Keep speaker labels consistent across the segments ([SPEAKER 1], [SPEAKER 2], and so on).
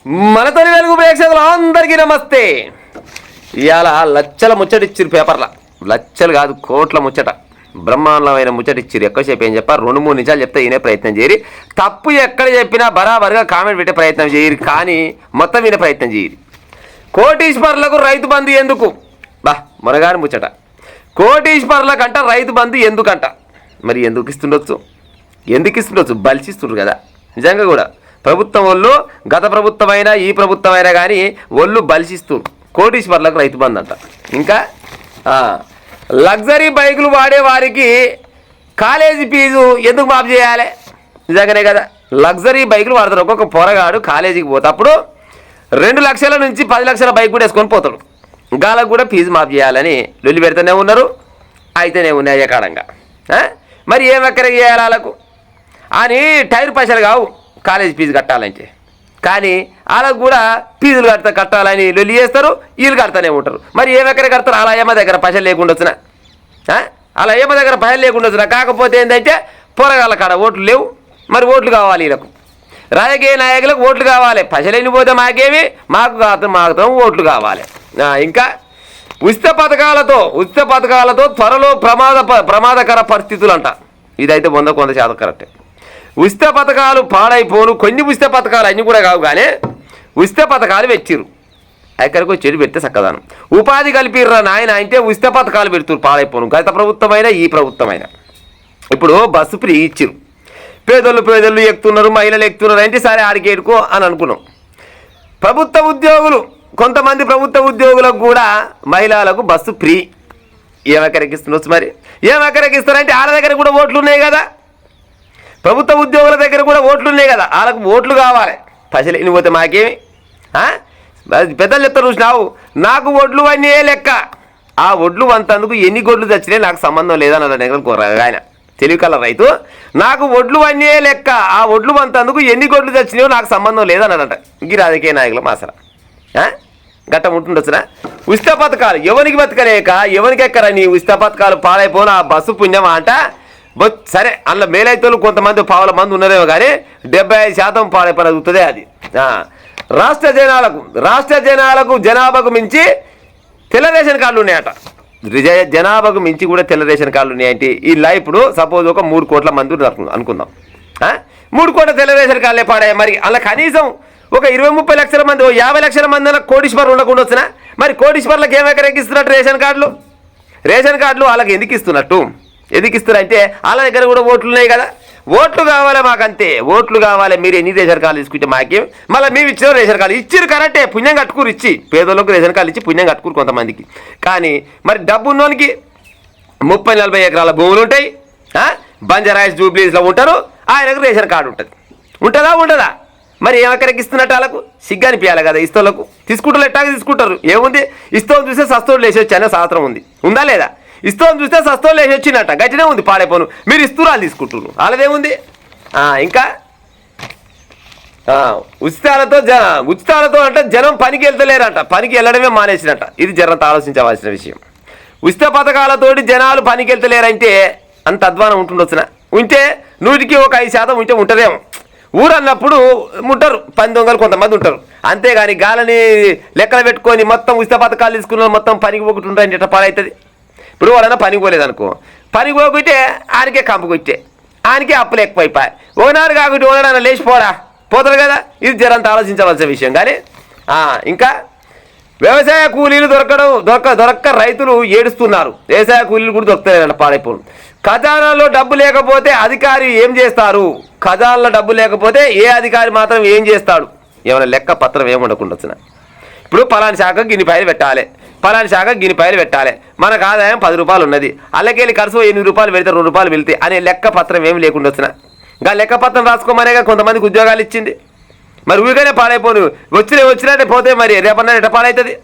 [SPEAKER 1] మనతోని వెలుగు ప్రేక్షకులు అందరికీ నమస్తే. ఇవాళ లచ్చల ముచ్చటిచ్చిరు పేపర్ల, లచ్చలు కాదు కోట్ల ముచ్చట, బ్రహ్మాండమైన ముచ్చటిచ్చిరు. ఎక్కువసేపు ఏం చెప్పారు, 2-3 నిమిషాలు చెప్తే వినే ప్రయత్నం చేయరు. తప్పు ఎక్కడ చెప్పినా బరాబరుగా కామెంట్ పెట్టే ప్రయత్నం చేయరు, కానీ మొత్తం వినే ప్రయత్నం చేయరు. కోటీశ్వర్లకు రైతు బంధు ఎందుకు? మొనగాని ముచ్చట. కోటీశ్వర్లకంట రైతు బంధు ఎందుకంట? మరి ఎందుకు ఇస్తుండొచ్చు, బలిసిస్తుండ్రు కదా. నిజంగా కూడా ప్రభుత్వం వాళ్ళు, గత ప్రభుత్వమైనా ఈ ప్రభుత్వమైనా కానీ వాళ్ళు బలిసిస్తున్నారు. కోటీశ్వర్లకు రైతు బంధు అంట. ఇంకా లగ్జరీ బైకులు వాడే వారికి కాలేజీ ఫీజు ఎందుకు మాఫ్ చేయాలి? నిజంగానే కదా, లగ్జరీ బైకులు వాడతారు. ఒక్కొక్క పొరగాడు కాలేజీకి పోతప్పుడు 2 లక్షల నుంచి 10 లక్షల బైక్ కూడా వేసుకొని పోతాడు. గాలకు కూడా ఫీజు మాఫ్ చేయాలని లొల్లి పెడుతూనే ఉన్నారు, అయితేనే ఉన్నాయి అకాడంగా. మరి ఏం ఎక్కడ చేయాలి వాళ్ళకు అని? టైర్ పైసలు కావు కాలేజీ ఫీజు కట్టాలంటే, కానీ వాళ్ళకు కూడా ఫీజులు కట్టాలని లొల్లి చేస్తారు, వీళ్ళు కడతానే ఉంటారు. మరి ఏమెక్కడ కడతారు? అలా ఏమ దగ్గర పైసలు లేకుండా వచ్చినా, కాకపోతే ఏంటంటే పొరగాళ్ళ కాడ ఓట్లు లేవు, మరి ఓట్లు కావాలి వీళ్ళకు. రాజకీయ నాయకులకు ఓట్లు కావాలి, పైసలు ఎన్నిపోతే మాకేమి, మాకు ఓట్లు కావాలి. ఇంకా ఉచిత పథకాలతో త్వరలో ప్రమాదకర పరిస్థితులు అంట. ఇదైతే 100% కరెక్టే. ఉచిత పథకాలు పాడైపోను, కొన్ని ఉచిత పథకాలు అన్నీ కూడా కావు, కానీ ఉచిత పథకాలు పెట్టిరు. ఎక్కడికో చెడు పెడితే చక్కదానం. ఉపాధి కల్పిర్రా నాయన అంటే ఉచిత పథకాలు పెడుతురు, పాడైపోను. గత ప్రభుత్వమైనా ఈ ప్రభుత్వమైనా. ఇప్పుడు బస్సు ఫ్రీ ఇచ్చిరు, పేదోళ్ళు ఎక్కుతున్నారు, మహిళలు ఎక్కుతున్నారు అంటే సరే ఆడికి ఏడుకో అని అనుకున్నాం. ప్రభుత్వ ఉద్యోగులు, కొంతమంది ప్రభుత్వ ఉద్యోగులకు కూడా మహిళలకు బస్సు ఫ్రీ. ఏమెక్కడికిస్తుండొచ్చు? మరి ఏమెక్కడికిస్తారంటే వాళ్ళ దగ్గర కూడా ఓట్లు ఉన్నాయి కదా, ప్రభుత్వ ఉద్యోగుల దగ్గర కూడా ఓట్లు ఉన్నాయి కదా, వాళ్ళకు ఓట్లు కావాలి. పైసలు ఎన్ని పోతే మాకేమి? పెద్దలు చెప్తారు చూసినావు, నాకు ఒడ్లు అన్నీ లెక్క, ఆ ఒడ్లు వంతందుకు ఎన్ని గొడ్లు తెచ్చినాయి నాకు సంబంధం లేదని ఆయన తెలివి కల రైతు. నాకు ఒడ్లు అన్నీ లెక్క, ఆ ఒడ్లు వంతందుకు ఎన్ని గొడ్లు తెచ్చినాయో నాకు సంబంధం లేదన్నాడట. ఈ రాజకీయ నాయకులు మాసల గట్ట ఉంటుండొచ్చునా? ఉచిత పథకాలు ఎవరికి బతకలేక ఎవరికి ఎక్కరా నీ ఉచిత పథకాలు పాడైపోను, ఆ బస్సు పుణ్యమా అంట. సరే అందులో మేలైతోళ్ళు కొంతమంది పావుల మంది ఉన్నారేమో, కానీ 75% పాడైపోయి అవుతుంది అది. రాష్ట్ర జనాభాకు మించి తెల్ల రేషన్ కార్డులు ఉన్నాయట. జనాభాకు మించి కూడా తెల్ల రేషన్ కార్డులు ఉన్నాయంటే ఇలా ఇప్పుడు సపోజ్ ఒక 3 కోట్ల మంది అనుకుందాం, 3 కోట్ల తెల్ల రేషన్ కార్డులే పాడాయి. మరి అలా కనీసం ఒక 20-30 లక్షల మంది, 50 లక్షల మంది అన్న కోటీశ్వర్లు ఉండకుండా వచ్చినా, మరి కోటీశ్వర్లకు ఏమెక్కడ ఇస్తున్నట్టు రేషన్ కార్డులు వాళ్ళకి ఎందుకు ఇస్తున్నట్టు? వాళ్ళ దగ్గర కూడా ఓట్లు ఉన్నాయి కదా, ఓట్లు కావాలి మాకంతే, ఓట్లు కావాలి. మీరు ఎన్ని రేషన్ కార్డులు తీసుకుంటే మాకేం? మళ్ళీ మేము ఇచ్చిన రేషన్ కార్డు ఇచ్చిరు కరెక్టే, పుణ్యం కట్టుకురు, ఇచ్చి పేదోళ్ళకు రేషన్ కార్డు ఇచ్చి పుణ్యం కట్టుకురు కొంతమందికి. కానీ మరి డబ్బు ఉన్నోనికి 30-40 ఎకరాల భూములు ఉంటాయి, బంజారాయిల్స్ జూబ్లీస్లో ఉంటారు, ఆయనకు రేషన్ కార్డు ఉంటుందా? మరి ఏమక్కడికి ఇస్తున్నట్టు వాళ్ళకు సిగ్గు అనిపించాలి కదా. ఇస్తోళ్ళకు తీసుకుంటారు, ఎట్టాగా తీసుకుంటారు. ఏముంది, ఇస్తోని చూస్తే సస్తోళ్ళు లేచి వచ్చి అనే శాస్త్రం ఉంది, ఉందా లేదా? ఇస్తోని చూస్తే సస్తోళ్ళు లేచి వచ్చినట్ట గట్టినే ఉంది, పాడైపోను. మీరు ఇస్తున్నారు, తీసుకుంటున్నారు, వాళ్ళదేముంది? ఇంకా ఉచితాలతో అంటే జనం పనికి వెళ్తలేరంట, పనికి వెళ్ళడమే మానేసినట్ట. ఇది జనంత ఆలోచించవలసిన విషయం. ఉచిత పథకాలతోటి జనాలు పనికి వెళ్తలేరంటే అంత అధ్వానం ఉంటుండొచ్చునా? ఉంటే 100కి ఒక 5% ఉంటే ఉంటుందేమో. ఊరు అన్నప్పుడు ఉంటారు, 10 దొంగలు కొంతమంది ఉంటారు, అంతేగాని గాలని లెక్కలు పెట్టుకొని మొత్తం ఉచిత పథకాలు తీసుకున్న మొత్తం పనికి పోకుండా ఉంటాయంటే ఎట్లా పాడవుతుంది? ఇప్పుడు వాళ్ళన్నా పనికి పోలేదు అనుకో, పనికి పోకుంటే ఆయనకే కంపు కొట్టే, ఆయనకే అప్పులు ఎక్కువైపోయి, ఒకనాడు కాకుంటే ఒకనాడు పోతారు కదా. ఇది జరంత ఆలోచించవలసిన విషయం. కానీ ఇంకా వ్యవసాయ కూలీలు దొరక్క రైతులు ఏడుస్తున్నారు. వ్యవసాయ కూలీలు కూడా దొరుకుతాయంట, పాడైపోను. ఖజానాలో డబ్బు లేకపోతే అధికారి ఏం చేస్తారు? ఖజానాలో డబ్బు లేకపోతే ఏ అధికారి మాత్రం ఏం చేస్తాడు? ఏమైనా లెక్క పత్రం ఏముండకుండా వచ్చిన. ఇప్పుడు పలాని శాఖకు గిన్ని పైలు పెట్టాలి, పలాని శాఖకు గిన్ని పైలు పెట్టాలి, మనకు ఆదాయం 10 రూపాయలు ఉన్నది, అల్లకెళ్ళి ఖర్చు 8 రూపాయలు పెడితే 2 రూపాయలు వెళ్తే అనే లెక్క పత్రం ఏమి లేకుండా వచ్చిన. ఇంకా లెక్క పత్రం రాసుకోమనేగా కొంతమందికి ఉద్యోగాలు ఇచ్చింది. మరి ఊరికనే పాడైపోను, వచ్చినట్టే పోతే మరి రేపన్నా ఎట్ట పాడవుతుంది?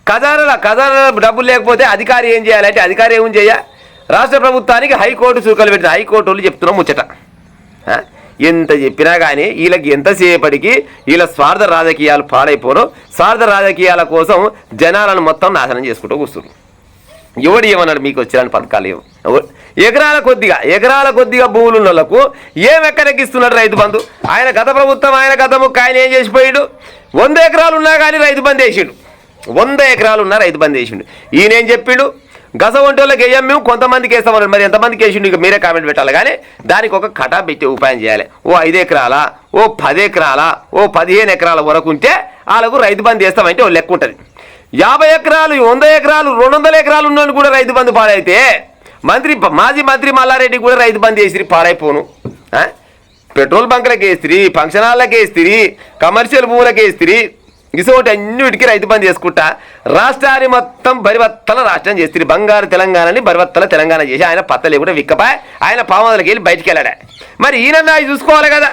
[SPEAKER 1] ఖజానాలో డబ్బులు లేకపోతే అధికారి ఏం చేయాలంటే అధికారి ఏం చేయ? రాష్ట్ర ప్రభుత్వానికి హైకోర్టు సూకలు పెట్టిన హైకోర్టు వాళ్ళు చెప్తున్నాం ముచ్చట. ఎంత చెప్పినా కానీ వీళ్ళకి ఎంతసేపటికి వీళ్ళ స్వార్థ రాజకీయాలు పాడైపోను. స్వార్థ రాజకీయాల కోసం జనాలను మొత్తం నాశనం చేసుకుంటూ కూర్చున్నారు. ఎవడు ఏమన్నాడు మీకు వచ్చిన పథకాలు ఏమో ఎకరాల కొద్దిగా భూములు ఉన్న వాళ్ళకు ఎక్కడెక్కిస్తున్నాడు రైతు బంధు. ఆయన గత ప్రభుత్వం ఆయన ఆయన ఏం చేసిపోయాడు, 100 ఎకరాలు ఉన్నా కానీ రైతు బంధు వేసిండు. 100 ఎకరాలు ఉన్నా రైతు బంధు వేసిండు. ఈయనేం చెప్పిండు, గస ఒంటోళ్ళకి వేయం మేము, కొంతమందికి వేస్తామన్నాడు. మరి ఎంతమందికి వేసిండు ఇక మీరే కామెంట్ పెట్టాలి. కానీ దానికి ఒక కటా పెట్టి ఉపాయం చేయాలి. ఓ 5 ఎకరాల, ఓ 10 ఎకరాల, ఓ 15 ఎకరాల వరకు ఉంటే వాళ్ళకు రైతు బంధు వేస్తామంటే ఓ లెక్క ఉంటుంది. 50 ఎకరాలు, 100 ఎకరాలు, 200 ఎకరాలు ఉన్నాను కూడా రైతు బంధు పాడైతే మాజీ మంత్రి మల్లారెడ్డి కూడా Rythu Bandhu వేసిరి పాడైపోను. Petrol బంకులకు వేస్తిరి, function హాల్లకు వేస్తిరి, commercial భూములకు వేస్తిరి, ఇసోటి అన్నిటికీ రైతు బంధు చేసుకుంటా రాష్ట్రాన్ని మొత్తం బరివత్తల రాష్ట్రం చేస్తుంది. బంగారు తెలంగాణని బరివత్తల తెలంగాణ చేసి ఆయన పత్తలే కూడా విక్కపాయ ఆయన పావులకి వెళ్ళి బయటికి వెళ్ళాడా. మరి ఈయన చూసుకోవాలి కదా,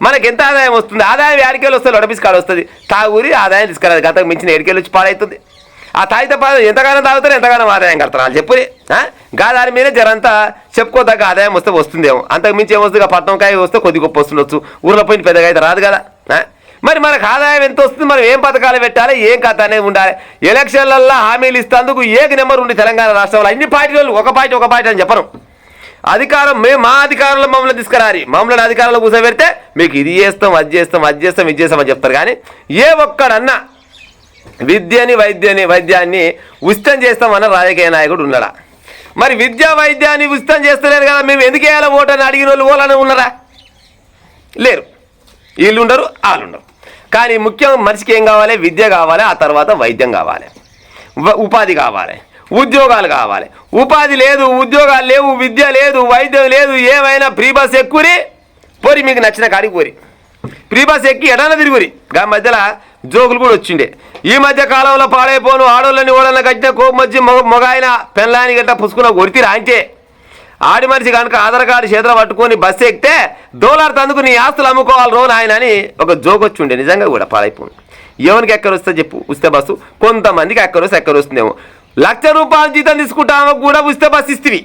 [SPEAKER 1] మనకి ఎంత ఆదాయం వస్తుంది. ఆదాయం ఏడికేళ్ళు వస్తుంది, లొడపిస్ కాడ వస్తుంది. తాగురి ఆదాయం తీసుకురాదు, గతకు మించిన ఏడికేళ్ళు వచ్చి పాడవుతుంది. ఆ తాగితే ఎంతగానో తాగుతారు, ఎంతగానో ఆదాయం కడతారు వాళ్ళు చెప్పురి. దాని మీద జరంతా చెప్పుకోదగ్గ ఆదాయం వస్తే వస్తుందేమో, అంతకు మించి ఏమొస్తుంది. పట్నంకాయ వస్తే కొద్ది గొప్ప వస్తుండొచ్చు, ఊర్లో పోయిన పెద్దగా అయితే రాదు కదా. మరి మనకు ఆదాయం ఎంత వస్తుంది, మనం ఏం పథకాలు పెట్టాలి, ఏం కథ అనేది ఉండాలి. ఎలక్షన్లల్లో హామీలు ఇస్తేందుకు నెంబర్ ఉండి తెలంగాణ రాష్ట్రంలో అన్ని పార్టీలు ఒక పార్టీ అని చెప్పను. అధికారం మా అధికారంలో మమ్మల్ని తీసుకురారి, మమ్మల్ని అధికారంలో కూర్చోబెడితే మీకు ఇది చేస్తాం, అది చేస్తాం, అది చేస్తాం, ఇది చేస్తామని చెప్తారు. కానీ ఏ ఒక్కడన్నా వైద్యాన్ని ఉచితం చేస్తామన్న రాజకీయ నాయకుడు ఉన్నాడా? మరి విద్యా వైద్యాన్ని ఉచితం చేస్తలేరు కదా, మేము ఎందుకు వేయాలి ఓటు అని అడిగిన వాళ్ళని ఉన్నారా? లేరు. వీళ్ళు ఉండరు, వాళ్ళు ఉండరు. కానీ ముఖ్యంగా మనిషికి ఏం కావాలి, విద్య కావాలి, ఆ తర్వాత వైద్యం కావాలి, ఉపాధి కావాలి, ఉద్యోగాలు కావాలి. ఉపాధి లేదు, ఉద్యోగాలు లేవు, విద్య లేదు, వైద్యం లేదు. ఏమైనా ఫ్రీ బస్ ఎక్కురి పోరి, మీకు నచ్చిన కాడికి పోరి, ఫ్రీ బస్ ఎక్కి ఎడన్నా తిరుగురి. గా మధ్యలో జోకులు కూడా వచ్చిండే. ఈ మధ్య కాలంలో పాడైపోను ఆడోళ్ళని ఓడన్న కట్టిన కోపం వచ్చి మొగాయన పెళ్ళాని గట్ట పుసుకున్న కొరితిరా అంటే ఆడి మనిషి కనుక ఆధార్ కార్డు చేతులు పట్టుకొని బస్సు ఎక్కితే దోలాడుతందుకు నీ ఆస్తులు అమ్ముకోవాలి రోన్ ఆయన అని ఒక జోక్ వచ్చి ఉండే. నిజంగా కూడా పాడైపోను. ఎవరికి ఎక్కడ వస్తే చెప్పు ఉచిత బస్సు, కొంతమందికి ఎక్కడ వస్తుందేమో. 1,00,000 రూపాయలు జీతం తీసుకుంటామో కూడా ఉచిత బస్సు ఇస్తేవి,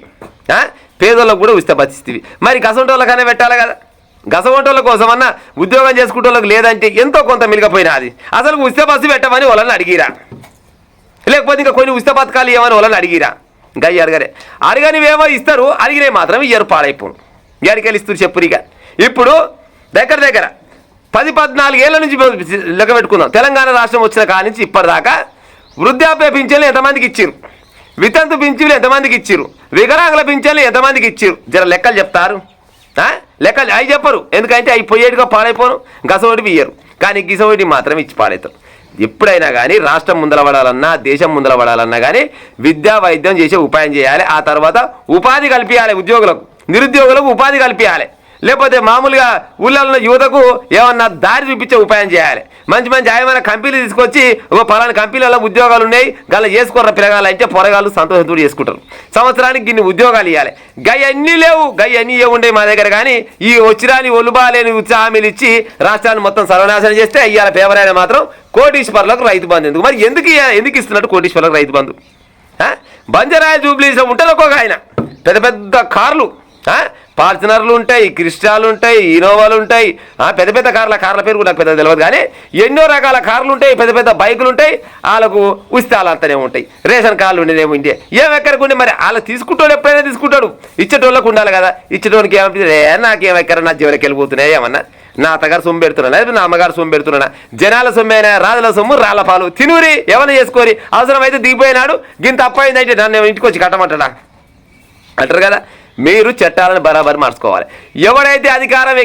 [SPEAKER 1] పేదోళ్ళకు కూడా ఉచిత బస్సు ఇస్తేవి. మరి గసంటోళ్ళకనే పెట్టాలి కదా. గసవంటోళ్ళ కోసం అన్న ఉద్యోగం చేసుకుంటోళ్ళకి లేదంటే ఎంతో కొంత మిలిగిపోయినా అది అసలు ఉచిత బస్సు పెట్టమని వాళ్ళని అడిగిరా, లేకపోతే ఇంకా కొన్ని ఉచిత పథకాలు ఏమని వాళ్ళని అడిగిరా. గయ్యి అడగనివేమో ఇస్తారు, అడిగినవి మాత్రం ఇయ్యరు, పాడైపోను. ఎడికెళ్ళి ఇస్తారు చెప్పురిగా. ఇప్పుడు దగ్గర 10-14 ఏళ్ల నుంచి లెక్క పెట్టుకుందాం. తెలంగాణ రాష్ట్రం వచ్చిన కాడి నుంచి ఇప్పటిదాకా వృద్ధాప్య పింఛన్లు ఎంతమందికి ఇచ్చారు, వితంతు పింఛన్లు ఎంతమందికి ఇచ్చారు, వికలాంగుల పింఛన్లు ఎంతమందికి ఇచ్చారు, జర లెక్కలు చెప్తారు. లెక్కలు అవి చెప్పరు, ఎందుకంటే అవి పోయేట్టుగా పాడైపోను. గసోటి ఇయ్యరు, కానీ గిసోటి మాత్రం ఇచ్చి పాడవుతారు. ఎప్పుడైనా కానీ రాష్ట్రం ముందర పడాలన్నా, దేశం ముందర పడాలన్నా కానీ విద్యా వైద్యం చేసే ఉపాయం చేయాలి. ఆ తర్వాత ఉపాధి కల్పించాలి, ఉద్యోగులకు నిరుద్యోగులకు ఉపాధి కల్పించాలి. లేకపోతే మామూలుగా ఊళ్ళలో యువతకు ఏమన్నా దారి చూపించే ఉపాయం చేయాలి. మంచి ఆయమైన కంపెనీలు తీసుకొచ్చి ఒక పలానా కంపెనీలలో ఉద్యోగాలు ఉన్నాయి, గల చేసుకోర పిలగాలి అంటే పొరగాళ్ళు సంతోషంతో చేసుకుంటారు. సంవత్సరానికి ఇన్ని ఉద్యోగాలు ఇవ్వాలి. అన్నీ లేవు, అన్నీ ఉండే మా దగ్గర. కానీ ఈ వచ్చిరాని ఒలుబాలేని హామీలు ఇచ్చి రాష్ట్రాన్ని మొత్తం సర్వనాశనం చేస్తే ఇవాళ పేపర్ అయినా మాత్రం కోటీశ్వరులకు రైతు బంధు ఎందుకు? మరి ఎందుకు ఇస్తున్నట్టు కోటీశ్వరులకు రైతు బంధు? బంజరాయ జూబ్లీస్లో ఉంటారు ఒక్కొక్క ఆయన, పెద్ద పెద్ద కార్లు, ఫార్చునర్లు ఉంటాయి, క్రిస్టాలు ఉంటాయి, ఇనోవాలు ఉంటాయి, పెద్ద కార్ల పేరు నాకు పెద్ద తెలియదు. కానీ ఎన్నో రకాల కార్లు ఉంటాయి, పెద్ద బైకులు ఉంటాయి. వాళ్ళకు ఉచితాలు అంతనే ఉంటాయి, రేషన్ కార్డులు ఉండేదేమో ఇంటే ఏమెక్కడికి ఉండే. మరి వాళ్ళు తీసుకుంటాడు, ఎప్పుడైనా తీసుకుంటాడు. ఇచ్చేటోళ్ళకు ఉండాలి కదా. ఇచ్చేటోనికి ఏమనిపిస్తుంది, నాకేమెక్కడ నా జీవనకి వెళ్ళిపోతున్నాయి, ఏమన్నా నా అత్తగారు సొమ్ము పెడుతున్నా, లేదా నా అమ్మగారు సొమ్ము పెడుతున్నా, జనాల సొమ్మైనా రాజుల సొమ్ము రాళ్ళ పాలు తినురి, ఏమైనా చేసుకోరి. అవసరమైతే దిగిపోయినాడు, గింత అప్పయిందంటే నన్ను ఇంటికి వచ్చి కట్టమంటాడా అంటారు కదా. మీరు చట్టాలను బరాబరి మార్చుకోవాలి. ఎవడైతే అధికారం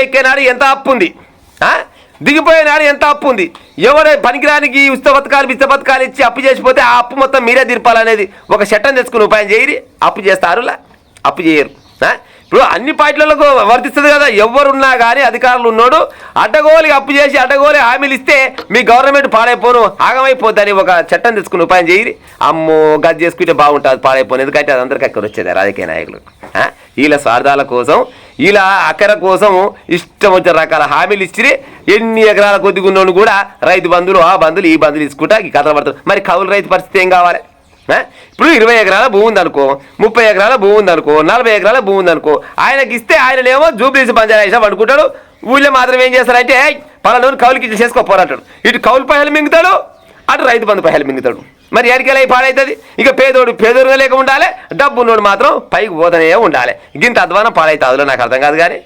[SPEAKER 1] ఎక్కినాడు ఎంత అప్పు ఉంది, దిగిపోయినాడు ఎంత అప్పు ఉంది. ఎవడై పనికిరానికి ఉచిత పథకాలు ఇచ్చి అప్పు చేసిపోతే ఆ అప్పు మొత్తం మీరే తీర్పాలనేది ఒక చట్టం తెచ్చుకుని ఉపాయం చేయరి. అప్పు చేస్తారులా, అప్పు చేయరు. ఇప్పుడు అన్ని పార్టీలకు వర్తిస్తుంది కదా. ఎవరున్నా కానీ అధికారులు ఉన్నాడు అడ్డగోలికి అప్పు చేసి అడ్డగోలి హామీలు ఇస్తే మీ గవర్నమెంట్ పాడైపోను, ఆగమైపోద్దని ఒక చట్టం తెచ్చుకుని ఉపాయం చేయరి. అమ్మో గది చేసుకుంటే బాగుంటుంది, పాడైపోను. ఎందుకంటే అది అందరికీ అక్కడ వచ్చేది రాజకీయ నాయకులు. వీళ్ళ స్వార్థాల కోసం, వీళ్ళ అక్కర కోసం ఇష్టం వచ్చిన రకాల హామీలు ఇచ్చి ఎన్ని ఎకరాల కొద్దిగా ఉన్నోళ్ళు కూడా రైతు బంధువులు, ఆ బంధువులు, ఈ బంధువులు తీసుకుంటా ఈ కథలు పడతారు. మరి కౌలు రైతు పరిస్థితి ఏం కావాలి? ఇప్పుడు 20 ఎకరాల భూమి ఉందనుకో, 30 ఎకరాల భూమి ఉందనుకో, 40 ఎకరాల భూమి ఉందనుకో, ఆయనకి ఇస్తే ఆయననేమో జూబ్లీస్ బంజారా పడుకుంటాడు. ఊళ్ళో మాత్రం ఏం చేస్తారంటే పలానా కౌలుకి చేసుకోపోరంటాడు. ఇటు కౌలు పైసలు మింగుతాడు, అటు రైతు బంధు పైసలు మింగుతాడు. మరి ఎడికెళ్ళి పాడవుతుంది. ఇక పేదోడుగా లేక ఉండాలి, డబ్బున్నోడు మాత్రం పైకి పోతూనే ఉండాలి. గింత అధ్వానం పాడైతే అదిలో నాకు అర్థం కాదు కానీ